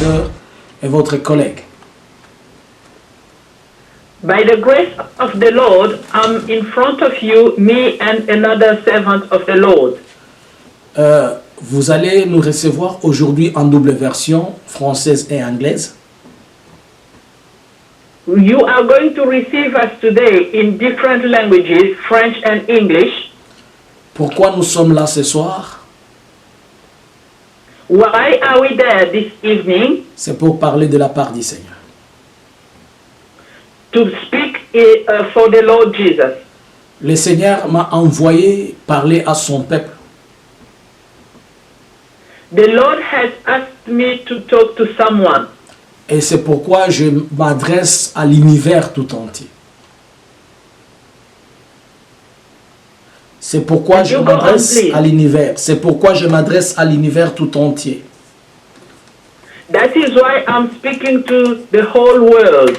serviteur et votre collègue. By the grace of the Lord, I'm in front of you, me and another servant of the Lord. Vous allez nous recevoir aujourd'hui en double version, française et anglaise. You are going to receive us today in different languages, French and English. Pourquoi nous sommes là ce soir? Why are we there this evening? C'est pour parler de la part du Seigneur. To speak for the Lord Jesus. Le Seigneur m'a envoyé parler à son peuple. The Lord has asked me to talk to someone. Et c'est pourquoi je m'adresse à l'univers tout entier. C'est pourquoi je m'adresse à l'univers. C'est pourquoi je m'adresse à l'univers tout entier. That is why I'm speaking to the whole world.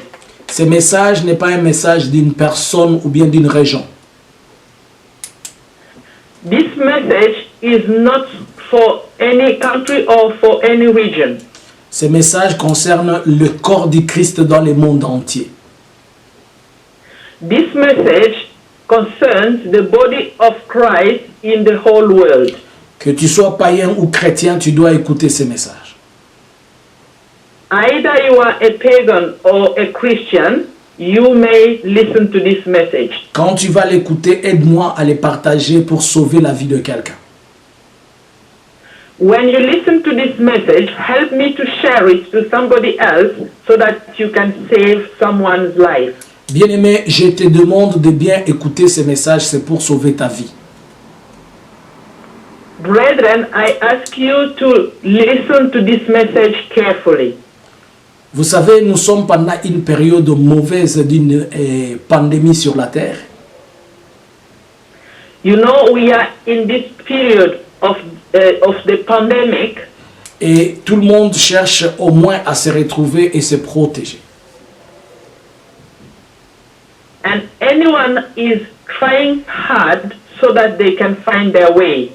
Ce message n'est pas un message d'une personne ou bien d'une région. This message is not for any country or for any region. Ce message concerne le corps du Christ dans le monde entier. This message concerns the body of Christ in the whole world. Que tu sois païen ou chrétien, tu dois écouter ce message. Either you are a pagan or a Christian, you may listen to this message. Quand tu vas l'écouter, aide-moi à le partager pour sauver la vie de quelqu'un. When you listen to this message, help me to share it to somebody else so that you can save someone's life. Bien-aimé, je te demande de bien écouter ce message, c'est pour sauver ta vie. Brethren, I ask you to listen to this message carefully. Vous savez, nous sommes pendant une période mauvaise d'une pandémie sur la terre. You know, we are in this period of the pandemic. Et tout le monde cherche au moins à se retrouver et se protéger. And anyone is trying hard so that they can find their way.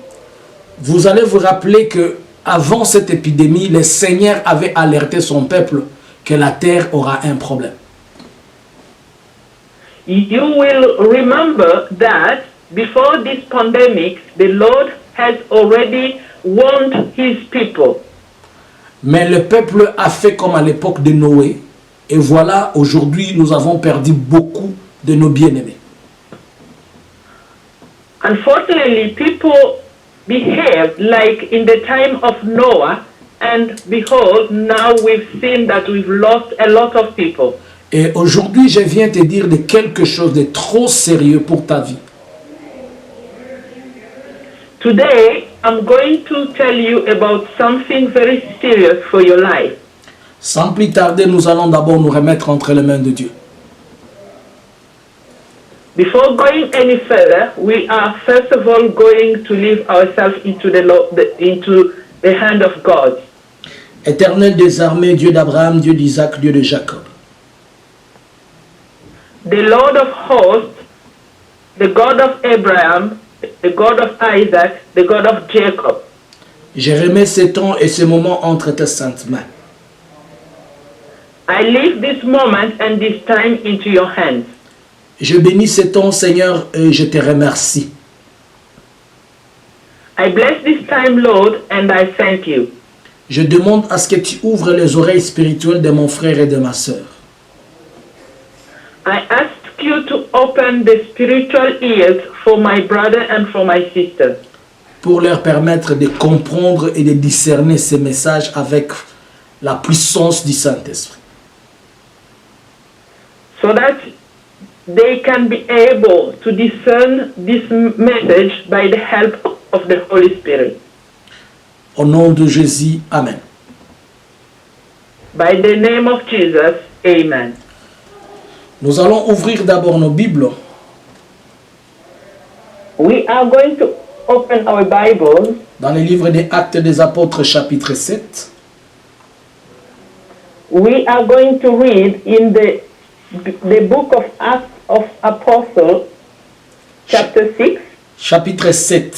Vous allez vous rappeler que avant cette épidémie, le Seigneur avait alerté son peuple que la terre aura un problème. You will remember that before this pandemic, the Lord has already warned his people. Mais le peuple a fait comme à l'époque de Noé. Et voilà, aujourd'hui, nous avons perdu beaucoup de nos bien-aimés. Unfortunately, people behaved like in the time of Noah, and behold, now we've seen that we've lost a lot of people. Et aujourd'hui, je viens te dire de quelque chose de trop sérieux pour ta vie. Today, I'm going to tell you about something very serious for your life. Sans plus tarder, nous allons d'abord nous remettre entre les mains de Dieu. Before going any further, we are first of all going to leave ourselves into the hand of God. Éternel des armées, Dieu d'Abraham, Dieu d'Isaac, Dieu de Jacob. The Lord of hosts, the God of Abraham, the God of Isaac, the God of Jacob. Je remets ce temps et ce moment entre tes saintes mains. I leave this moment and this time into your hands. Je bénis ce temps, Seigneur, et je te remercie. I bless this time, Lord, and I thank you. Je demande à ce que tu ouvres les oreilles spirituelles de mon frère et de ma sœur. I ask you to open the spiritual ears for my brother and for my sister. Pour leur permettre de comprendre et de discerner ces messages avec la puissance du Saint-Esprit. So that they can be able to discern this message by the help of the Holy Spirit. Au nom de Jésus, Amen. By the name of Jesus, Amen. Nous allons ouvrir d'abord nos Bibles. We are going to open our Bibles Dans le livre des Actes des Apôtres, chapitre 7. We are going to read in the book of Acts of Apostles, chapter 6. Chapitre 7.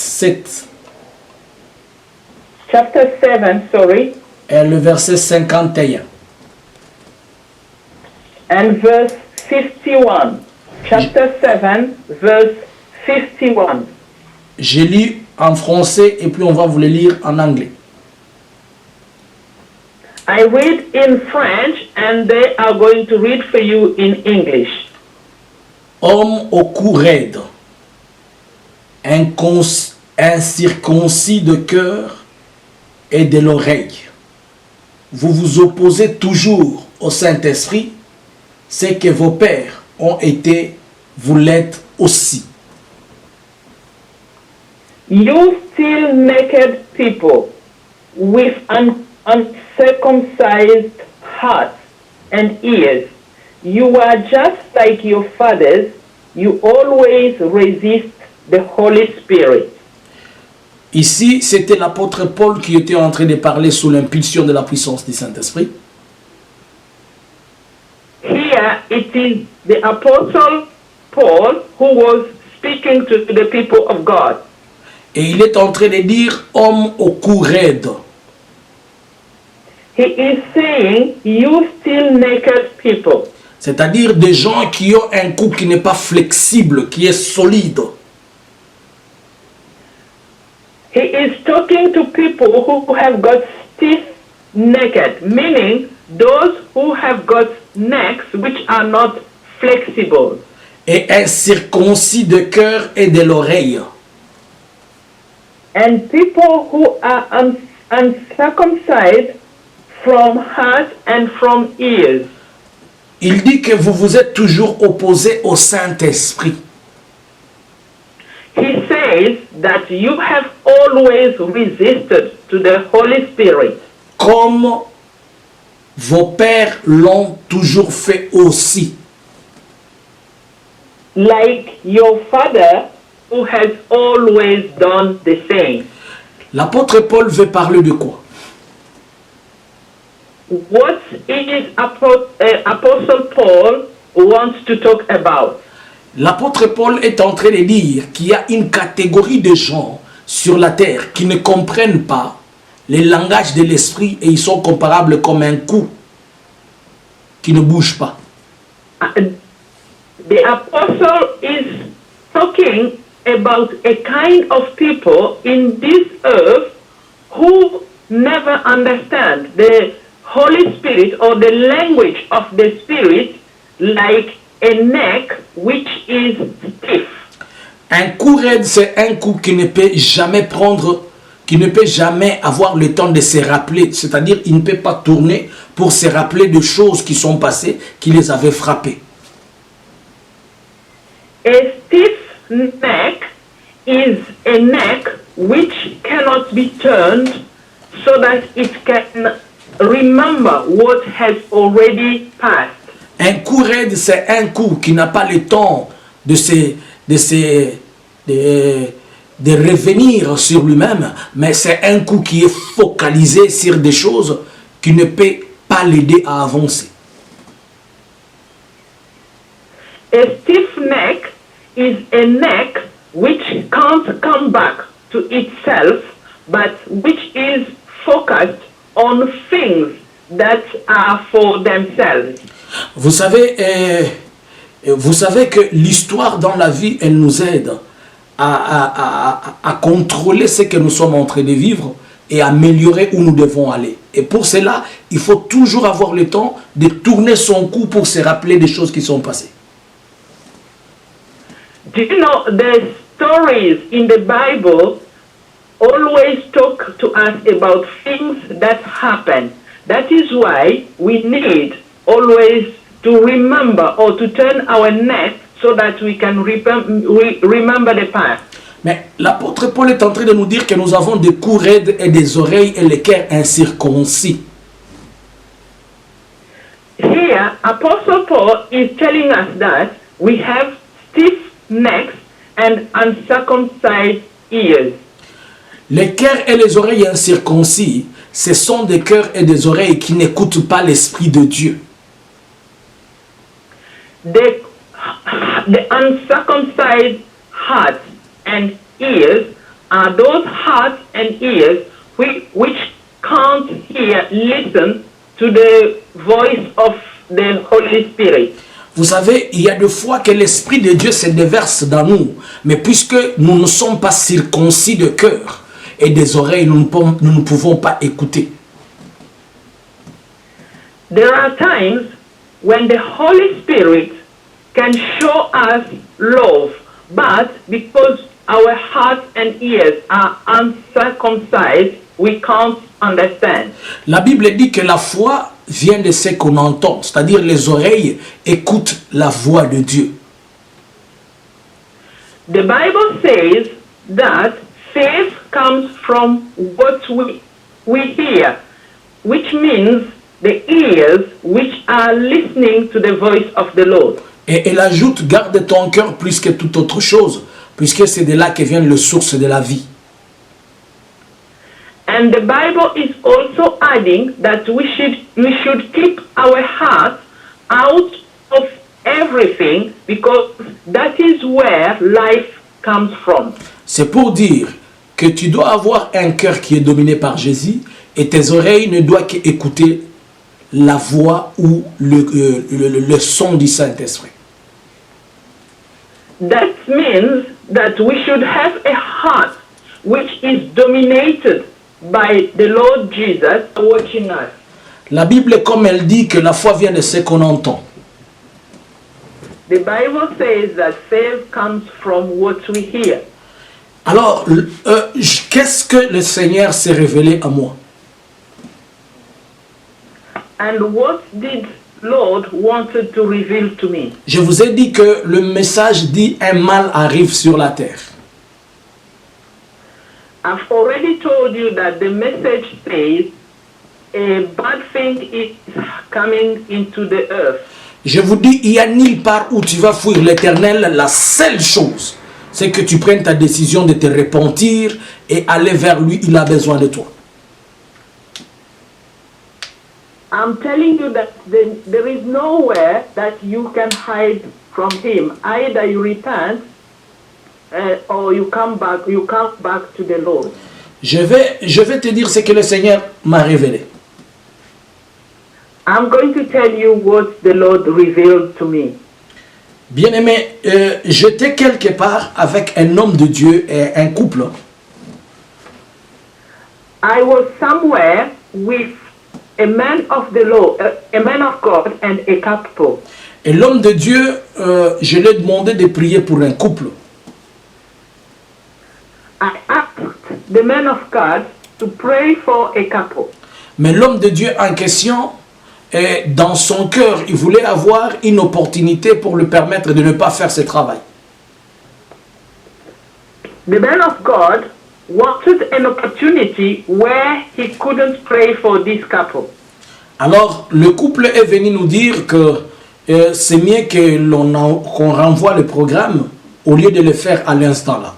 Chapter 7, sorry. et le verset 51. And verse 51. Chapter 7, verse 51. Je lis en français et puis on va vous le lire en anglais. I read in French and they are going to read for you in English. Homme au cou raide, incirconcis de cœur et de l'oreille, vous vous opposez toujours au Saint-Esprit, c'est que vos pères ont été, vous l'êtes aussi. You still naked people with uncircumcised hearts and ears. You are just like your fathers. You always resist the Holy Spirit. Ici, c'était l'apôtre Paul qui était en train de parler sous l'impulsion de la puissance du Saint-Esprit. Here it is the Apostle Paul who was speaking to the people of God. Et il est en train de dire homme au cou raide. He is saying, you still naked people. C'est-à-dire des gens qui ont un cou qui n'est pas flexible, qui est solide. He is talking to people who have got stiff necked, meaning those who have got necks which are not flexible. Et incirconcis de cœur et de l'oreille. And people who are uncircumcised from heart and from ears. Il dit que vous vous êtes toujours opposé au Saint-Esprit. He says that you have always resisted to the Holy Spirit. Comme vos pères l'ont toujours fait aussi. Like your father who has always done the same. L'apôtre Paul veut parler de quoi? What is Apostle Paul wants to talk about? L'apôtre Paul est en train de dire qu'il y a une catégorie de gens sur la terre qui ne comprennent pas le langage de l'esprit et ils sont comparables comme un cou qui ne bouge pas. The apostle is talking about a kind of people in this earth who never understand the Holy Spirit or the language of the Spirit, like a neck which is stiff. Un cou raide, c'est un cou qui ne peut jamais prendre, qui ne peut jamais avoir le temps de se rappeler. C'est-à-dire, il ne peut pas tourner pour se rappeler de choses qui sont passées, qui les avaient frappés. A stiff neck is a neck which cannot be turned so that it can remember what has already passed. Un cou raide, c'est un cou qui n'a pas le temps de revenir sur lui-même, mais c'est un cou qui est focalisé sur des choses qui ne peuvent pas l'aider à avancer. A stiff neck is a neck which can't come back to itself, but which is focused on things that are for themselves. Vous savez que l'histoire dans la vie, elle nous aide à contrôler ce que nous sommes en train de vivre et améliorer où nous devons aller. Et pour cela, il faut toujours avoir le temps de tourner son cou pour se rappeler des choses qui sont passées. Do you know the stories in the Bible always talk to us about things that happen? That is why we need always to remember or to turn our neck so that we can remember the past. Mais l'apôtre Paul est en train de nous dire que nous avons des cous raides et des oreilles et les cœurs incirconcis. Here, Apostle Paul is telling us that we have stiff necks and uncircumcised ears. Les cœurs et les oreilles incirconcis, ce sont des cœurs et des oreilles qui n'écoutent pas l'Esprit de Dieu. The uncircumcised hearts and ears are those hearts and ears which can't hear listen to the voice of the Holy Spirit. Vous savez, il y a des fois que l'Esprit de Dieu se déverse dans nous. Mais puisque nous ne sommes pas circoncis de cœur et des oreilles, nous ne pouvons pas écouter. There are times when the Holy Spirit can show us love, but because our hearts and ears are uncircumcised, we can't understand. La Bible dit que la foi vient de ce qu'on entend, c'est-à-dire les oreilles écoutent la voix de Dieu. The Bible says that faith comes from what we hear, which means the ears which are listening to the voice of the Lord. Et elle ajoute, garde ton cœur plus que toute autre chose, puisque c'est de là que vient le source de la vie. And the Bible is also adding that we should keep our hearts out of everything because that is where life comes from. C'est pour dire que tu dois avoir un cœur qui est dominé par Jésus et tes oreilles ne doivent qu'écouter la voix ou le son du Saint-Esprit. That means that we should have a heart which is dominated by the Lord Jesus watching us. La Bible, comme elle dit que la foi vient de ce qu'on entend. The Bible says that faith comes from what we hear. Alors, qu'est-ce que le Seigneur s'est révélé à moi? And what did Lord wanted to reveal to me? Je vous ai dit que le message dit un mal arrive sur la terre. I've already told you that the message says a bad thing is coming into the earth. Je vous dis, il n'y a nulle part où tu vas fuir l'Éternel. La seule chose, c'est que tu prennes ta décision de te repentir et aller vers lui. Il a besoin de toi. I'm telling you that there is nowhere that you can hide from him. Either you repent or you come back to the Lord. Je vais te dire ce que le Seigneur m'a révélé. I'm going to tell you what the Lord revealed to me. Bien-aimé, j'étais quelque part avec un homme de Dieu et un couple. I was somewhere with a man of the Lord, a man of God and a couple. Et l'homme de Dieu, je lui ai demandé de prier pour un couple. I asked the man of God to pray for a couple. Mais l'homme de Dieu en question, dans son cœur, il voulait avoir une opportunité pour lui permettre de ne pas faire ce travail. The man of God wanted an opportunity where he couldn't pray for this couple. Alors, le couple est venu nous dire que c'est mieux qu'on renvoie le programme au lieu de le faire à l'instant là.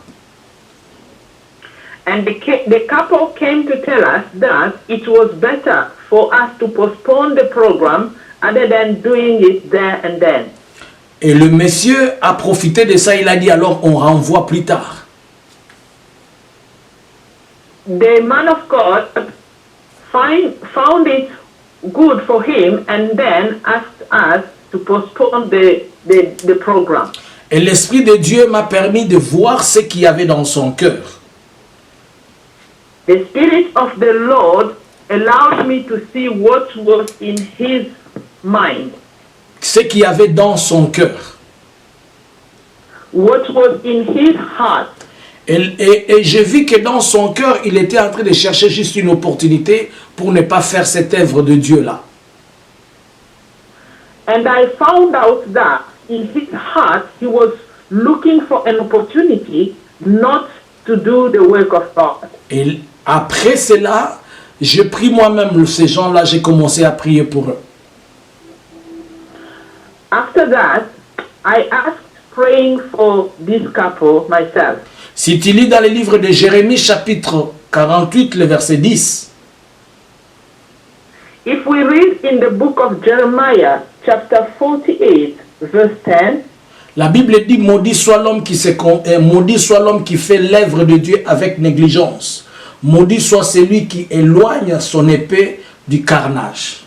And the couple came to tell us that it was better for us to postpone the program other than doing it there and then. Et le monsieur a profité de ça, il a dit alors on renvoie plus tard. The man of God found it good for him and then asked us to postpone the program. Et l'Esprit de Dieu m'a permis de voir ce qu'il y avait dans son cœur. The Spirit of the Lord allowed me to see what was in his mind. Ce qu'il y avait dans son cœur. What was in his heart. Et j'ai vu que dans son cœur, il était en train de chercher juste une opportunité pour ne pas faire cette œuvre de Dieu là. And I found out that in his heart, he was looking for an opportunity not to do the work of God. Et après cela, j'ai pris moi-même ces gens-là, j'ai commencé à prier pour eux. After that, I asked praying for this couple myself. Si tu lis dans le livre de Jérémie, chapitre 48, le verset 10, if we read in the book of Jeremiah, chapter 48, verse 10, la Bible dit maudit soit l'homme qui fait l'œuvre de Dieu avec négligence. Maudit soit celui qui éloigne son épée du carnage.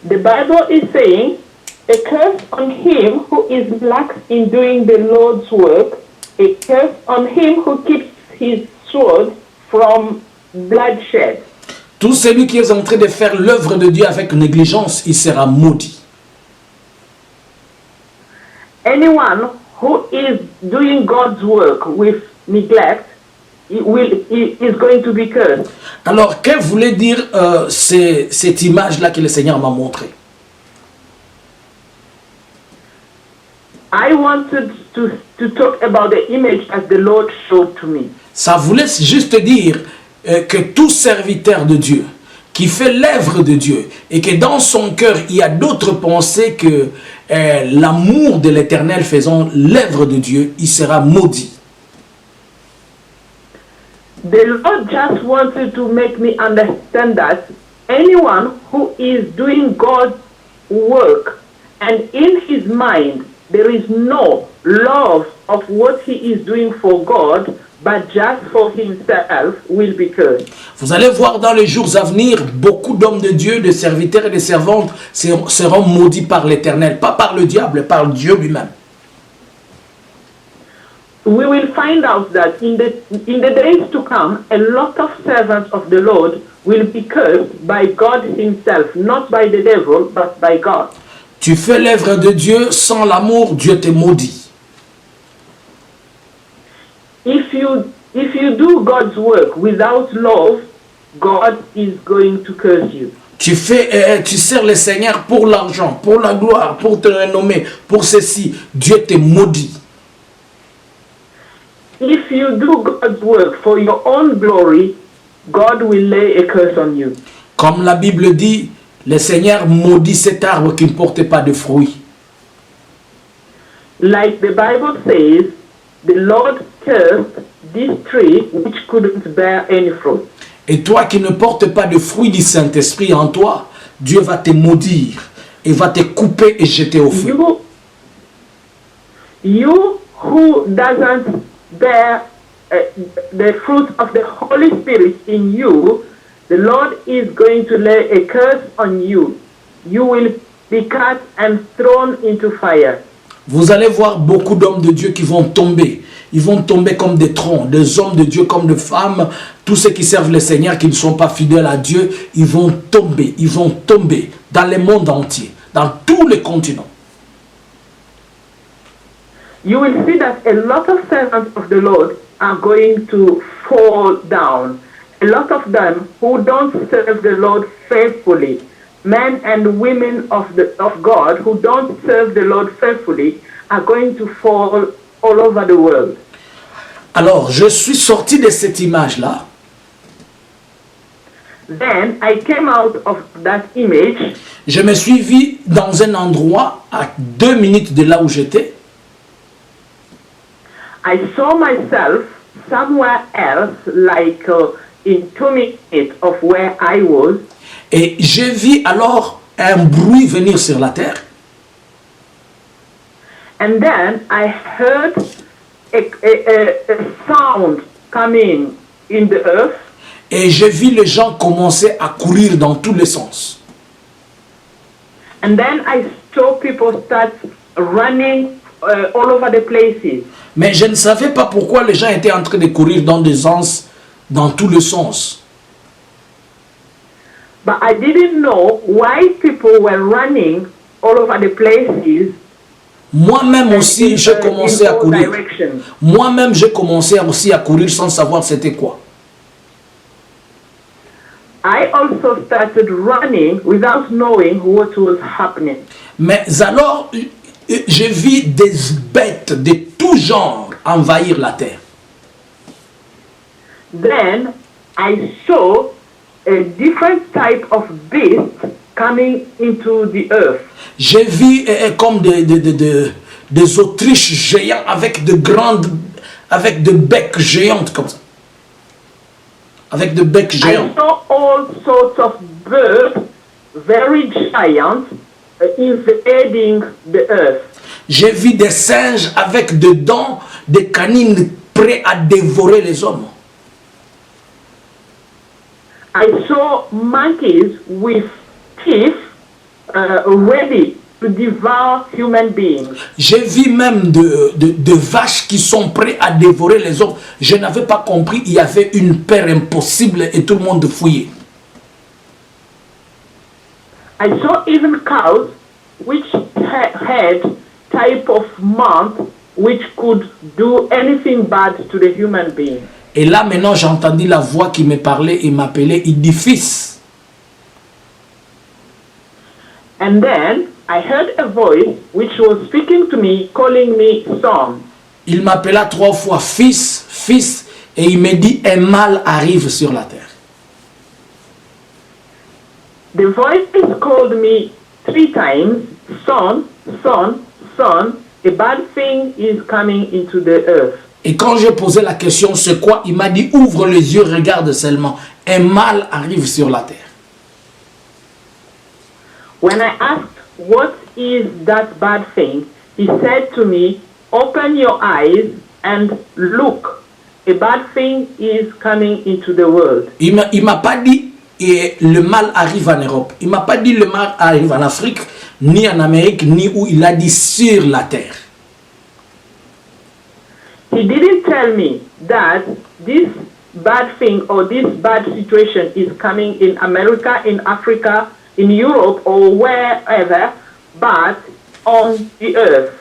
The Bible is saying, a curse on him who is lax in doing the Lord's work, a curse on him who keeps his sword from bloodshed. Tout celui qui est en train de faire l'œuvre de Dieu avec négligence, il sera maudit. Anyone who is doing God's work with neglect is going to be cursed. Alors, que voulait dire cette image-là que le Seigneur m'a montrée? I wanted to talk about the image that the Lord showed to me. Ça voulait juste dire que tout serviteur de Dieu qui fait l'œuvre de Dieu et que dans son cœur il y a d'autres pensées que l'amour de l'Éternel faisant l'œuvre de Dieu, il sera maudit. The Lord just wanted to make me understand that anyone who is doing God's work and in his mind there is no love of what he is doing for God, but just for himself, will be cursed. Vous allez voir dans les jours à venir, beaucoup d'hommes de Dieu, de serviteurs et de servantes seront maudits par l'Éternel, pas par le diable, par Dieu lui-même. We will find out that in the days to come, a lot of servants of the Lord will be cursed by God himself, not by the devil, but by God. Tu fais l'œuvre de Dieu sans l'amour, Dieu te maudit. If you do God's work without love, God is going to curse you. Tu sers le Seigneur pour l'argent, pour la gloire, pour te renommer, pour ceci. Dieu te maudit. If you do God's work for your own glory, God will lay a curse on you. Comme la Bible dit, le Seigneur maudit cet arbre qui ne porte pas de fruits. Like the Bible says, the Lord cursed this tree which couldn't bear any fruit. Et toi qui ne portes pas de fruits du Saint-Esprit en toi, Dieu va te maudire et va te couper et jeter au feu. You who doesn't bear the fruit of the Holy Spirit in you, the Lord is going to lay a curse on you. You will be cut and thrown into fire. Vous allez voir beaucoup d'hommes de Dieu qui vont tomber. Ils vont tomber comme des troncs, des hommes de Dieu comme des femmes. Tous ceux qui servent le Seigneur, qui ne sont pas fidèles à Dieu, ils vont tomber dans le monde entier, dans tous les continents. You will see that a lot of servants of the Lord are going to fall down. A lot of them who don't serve the Lord faithfully, men and women of God who don't serve the Lord faithfully, are going to fall all over the world. Alors, je suis sorti de cette image-là. Then I came out of that image. Je me suis vu dans un endroit à 2 minutes de là où j'étais. I saw myself somewhere else, like in 2 minutes of where I was. Et j'ai vu alors un bruit venir sur la terre. And then I heard a sound coming in the earth. Et j'ai vu les gens commencer à courir dans tous les sens. And then I saw people start running all over the places. Mais je ne savais pas pourquoi les gens étaient en train de courir dans des sens, dans tous les sens. But I didn't know why people were running all over the places. Moi-même aussi, j'ai commencé à courir. Directions. Moi-même, j'ai commencé aussi à courir sans savoir c'était quoi. I also started running without knowing what was happening. Mais alors, j'ai vu des bêtes de tout genre envahir la terre. Then I saw a different type of beast coming into the earth. J'ai vu comme des autruches géants avec avec de becs géantes comme ça. Avec de becs géants. I saw all sorts of birds, very giant, invading the earth. J'ai vu des singes avec des dents, des canines prêts à dévorer les hommes. I saw monkeys with teeth ready to devour human beings. J'ai vu même de vaches qui sont prêtes à dévorer les autres. Je n'avais pas compris, il y avait une peur impossible et tout le monde fouillait. I saw even cows which had type of mouth which could do anything bad to the human being. Et là maintenant j'ai entendu la voix qui me parlait et m'appelait, il dit fils. And then I heard a voice which was speaking to me, calling me son. Il m'appela 3 fois fils, fils, et il me dit un mal arrive sur la terre. The voice called me 3 times, son, son, son, a bad thing is coming into the earth. Et quand j'ai posé la question c'est quoi, il m'a dit ouvre les yeux, regarde seulement, un mal arrive sur la terre. When I asked what is that bad thing, he said to me, open your eyes and look. A bad thing is coming into the world. Il m'a pas dit et le mal arrive en Europe. Il m'a pas dit le mal arrive en Afrique, ni en Amérique, ni où. Il a dit sur la terre. He didn't tell me that this bad thing or this bad situation is coming in America, in Africa, in Europe or wherever, but on the earth.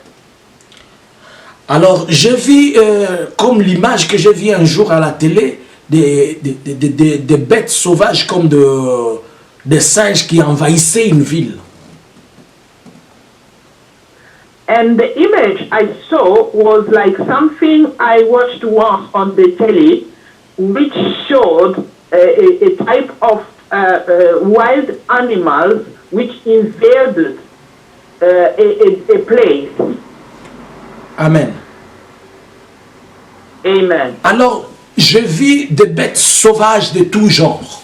Alors, j'ai vu, comme l'image que j'ai vue un jour à la télé, des bêtes sauvages comme des singes qui envahissaient une ville. And the image I saw was like something I watched once on the telly, which showed a type of wild animals which invaded a place. Amen. Amen. Alors, je vis des bêtes sauvages de tout genre.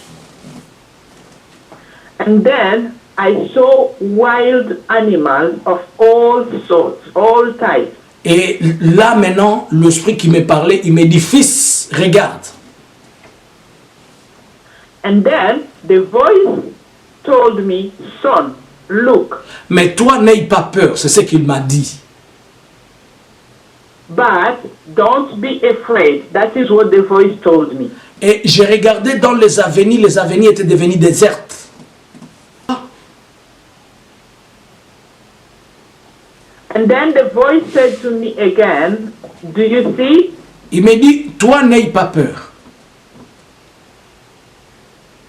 And then I saw wild animals of all sorts, all types. Et là maintenant, l'esprit qui me parlait, il me dit, fils, regarde. And then the voice told me, son, look. Mais toi, n'aie pas peur, c'est ce qu'il m'a dit. But don't be afraid. That is what the voice told me. Et j'ai regardé dans les avenirs étaient devenus désertes. And then the voice said to me again, do you see? Il me dit, toi, n'aie pas peur.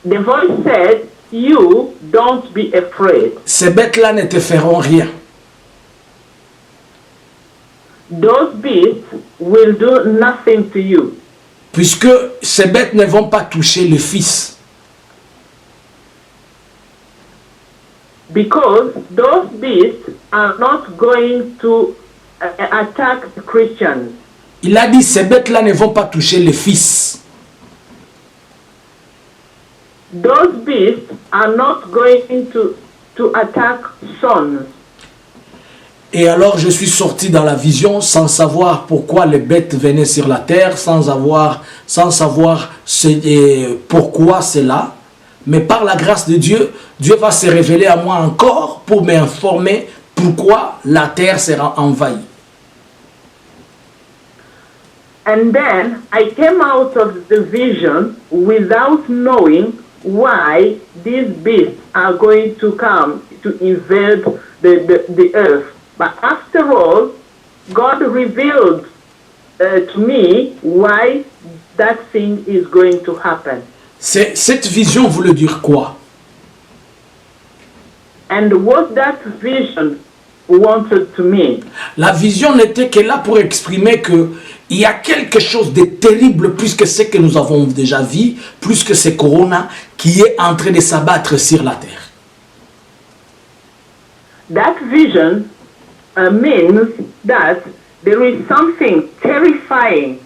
The voice said, you don't be afraid. Ces bêtes-là ne te feront rien. Those beasts will do nothing to you. Puisque ces bêtes ne vont pas toucher le Fils. Because those beasts are not going to attack the Christians. Il a dit, ces bêtes-là ne vont pas toucher le Fils. Those beasts are not going to attack sons. Et alors je suis sorti dans la vision sans savoir pourquoi les bêtes venaient sur la terre, sans savoir pourquoi c'est là. Mais par la grâce de Dieu, Dieu va se révéler à moi encore pour m'informer pourquoi la terre sera envahie. And then I came out of the vision without knowing why these beasts are going to come to invade the earth. But after all, God revealed to me why that thing is going to happen. Cette vision voulait dire quoi? And what that vision wanted to mean. La vision n'était que là pour exprimer que il y a quelque chose de terrible plus que ce que nous avons déjà vu, plus que ce corona qui est en train de s'abattre sur la terre. That vision means that there is something terrifying,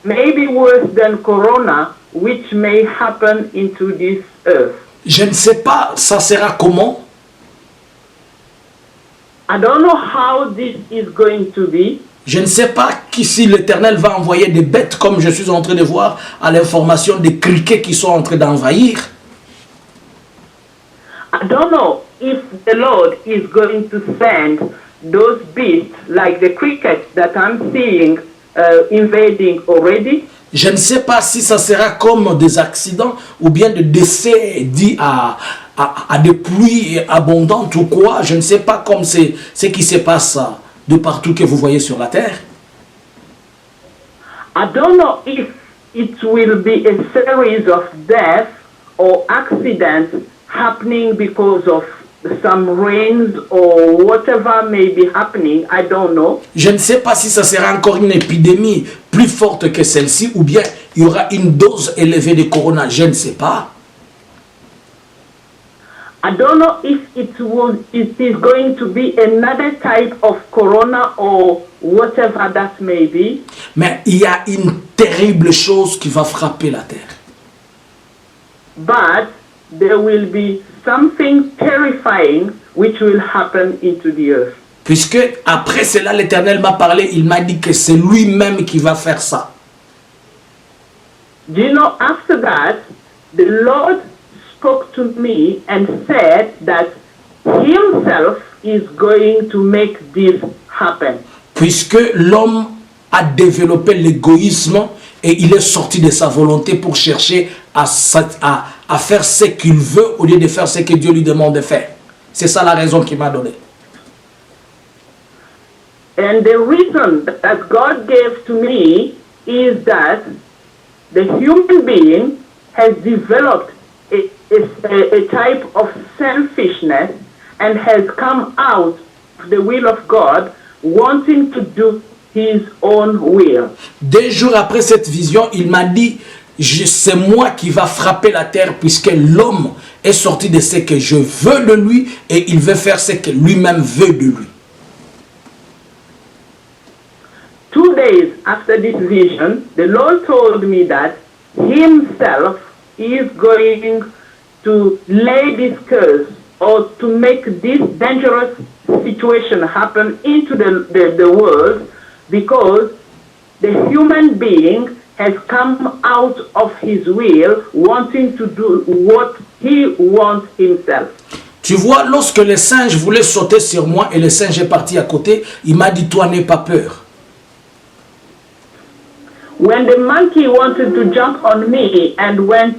maybe worse than corona, which may happen into this earth. Je ne sais pas ça sera comment. I don't know how this is going to be. Je ne sais pas si l'Éternel va envoyer des bêtes comme je suis en train de voir à l'information des criquets qui sont en train d'envahir. I don't know if the Lord is going to send those beasts like the crickets that I'm seeing invading already. Je ne sais pas si ça sera comme des accidents ou bien des décès dits à des pluies abondantes ou quoi. Je ne sais pas comme c'est ce qui se passe de partout que vous voyez sur la terre. I don't know if it will be a series of deaths or accidents happening because of some rains or whatever may be happening. I don't know. Je ne sais pas si ça sera encore une épidémie plus forte que celle-ci ou bien il y aura une dose élevée de corona. Je ne sais pas. I don't know if it is going to be another type of corona or whatever that may be. Mais il y a une terrible chose qui va frapper la terre. But there will be something terrifying which will happen into the earth. Puisque après cela, l'Éternel m'a parlé, il m'a dit que c'est lui-même qui va faire ça. Do you know, after that, the Lord spoke to me and said that himself is going to make this happen. Puisque l'homme a développé l'égoïsme et il est sorti de sa volonté pour chercher à faire ce qu'il veut au lieu de faire ce que Dieu lui demande de faire. C'est ça la raison qu'il m'a donnée. And the reason that God gave to me is that the human being has developed a type of selfishness and has come out of the will of God, wanting to do his own will. 2 jours après cette vision, il m'a dit, c'est moi qui va frapper la terre puisque l'homme est sorti de ce que je veux de lui et il veut faire ce que lui-même veut de lui. 2 days after this vision, the Lord told me that himself is going to lay this curse or to make this dangerous situation happen into the world because the human being has come out of his will, wanting to do what he wants himself. Tu vois, lorsque le singe voulait sauter sur moi et le singe est parti à côté, il m'a dit, toi n'aie pas peur. When the monkey wanted to jump on me and went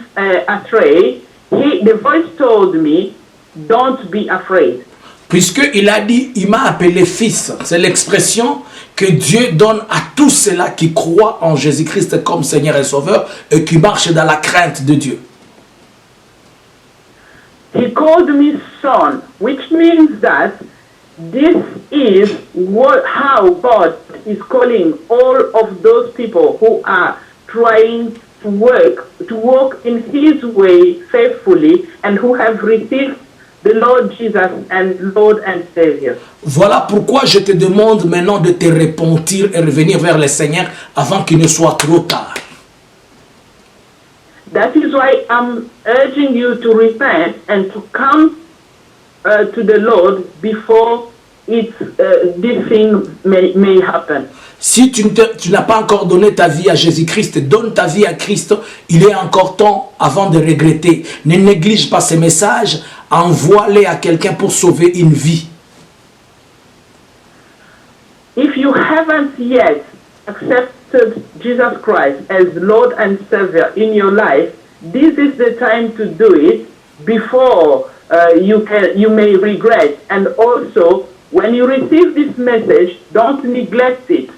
astray, the voice told me, don't be afraid. Puisqu'il a dit, il m'a appelé fils. C'est l'expression que Dieu donne à tous ceux-là qui croient en Jésus-Christ comme Seigneur et Sauveur et qui marchent dans la crainte de Dieu. He called me son, which means that this is how God is calling all of those people who are trying to walk in his way faithfully and who have received the Lord Jesus and Lord and Savior. Voilà pourquoi je te demande maintenant de te repentir et revenir vers le Seigneur avant qu'il ne soit trop tard. That is why I'm urging you to repent and to come to the Lord before this thing may happen. Si tu n'as pas encore donné ta vie à Jésus-Christ, donne ta vie à Christ. Il est encore temps avant de regretter. Ne néglige pas ces messages. Envoie-les à quelqu'un pour sauver une vie. If you haven't yet accepted Jesus Christ as Lord and Savior in your life, this is the time to do it before you may regret. And also, when you receive this message, don't neglect it.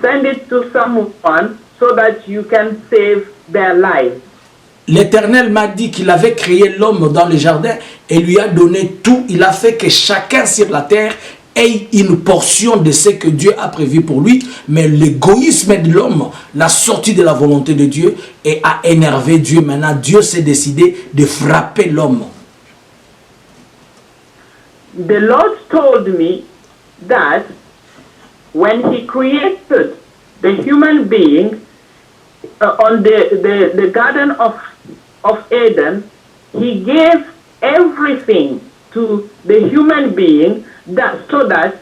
Send it to someone so that you can save their lives. L'Éternel m'a dit qu'il avait créé l'homme dans le jardin et lui a donné tout. Il a fait que chacun sur la terre ait une portion de ce que Dieu a prévu pour lui. Mais l'égoïsme de l'homme l'a sorti de la volonté de Dieu et a énervé Dieu. Maintenant, Dieu s'est décidé de frapper l'homme. The Lord told me that when he created the human being on the Garden of Eden, he gave everything to the human being so that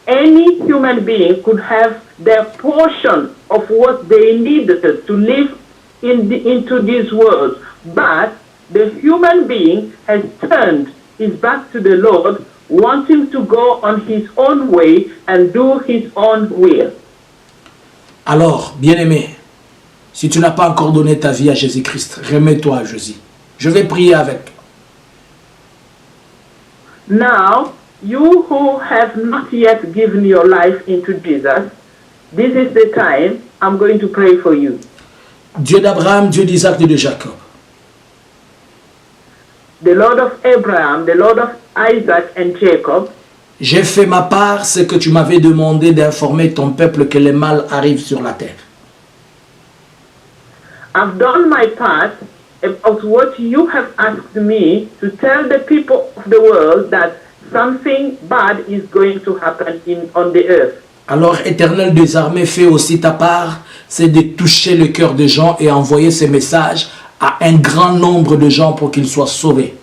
any human being could have their portion of what they needed to live into this world. But the human being has turned his back to the Lord, wanting to go on his own way and do his own will. Alors, bien-aimé, si tu n'as pas encore donné ta vie à Jésus-Christ, remets-toi à Jésus. Je vais prier avec. Now, you who have not yet given your life into Jesus, this is the time I'm going to pray for you. Dieu d'Abraham, Dieu d'Isaac, Dieu de Jacob. The Lord of Abraham, the Lord of Isaac and Jacob, J'ai fait ma part, ce que tu m'avais demandé d'informer ton peuple que le mal arrive sur la terre. I've done my part about what you have asked me to tell the people of the world that something bad is going to happen on the earth. Alors, Éternel des armées, fais aussi ta part, c'est de toucher le cœur des gens et envoyer ces messages à un grand nombre de gens pour qu'ils soient sauvés.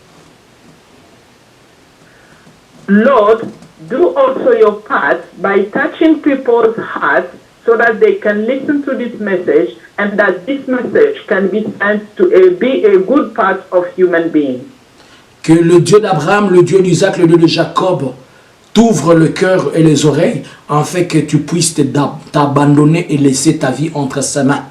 Lord, do also your part by touching people's hearts so that they can listen to this message and that this message can be sent to be a good part of human beings. Que le Dieu d'Abraham, le Dieu d'Isaac, le Dieu de Jacob t'ouvre le cœur et les oreilles afin que tu puisses t'abandonner et laisser ta vie entre ses mains.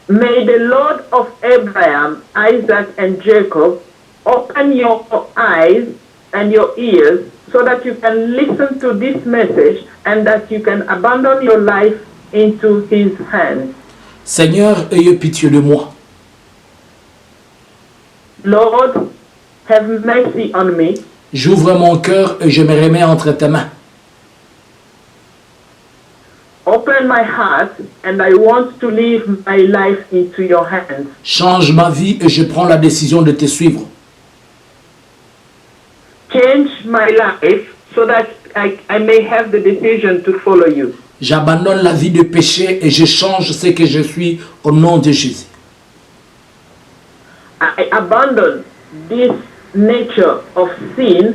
May the Lord of Abraham, Isaac and Jacob open your eyes and your ears so that you can listen to this message and that you can abandon your life into his hands. Seigneur, ayez pitié de moi. Lord, have mercy on me. J'ouvre mon cœur et je me remets entre tes mains. Open my heart and I want to leave my life into your hands. Change ma vie et je prends la décision de te suivre. Change my life so that I may have the decision to follow you. J'abandonne la vie de péché et je change ce que je suis au nom de Jésus. I abandon this nature of sin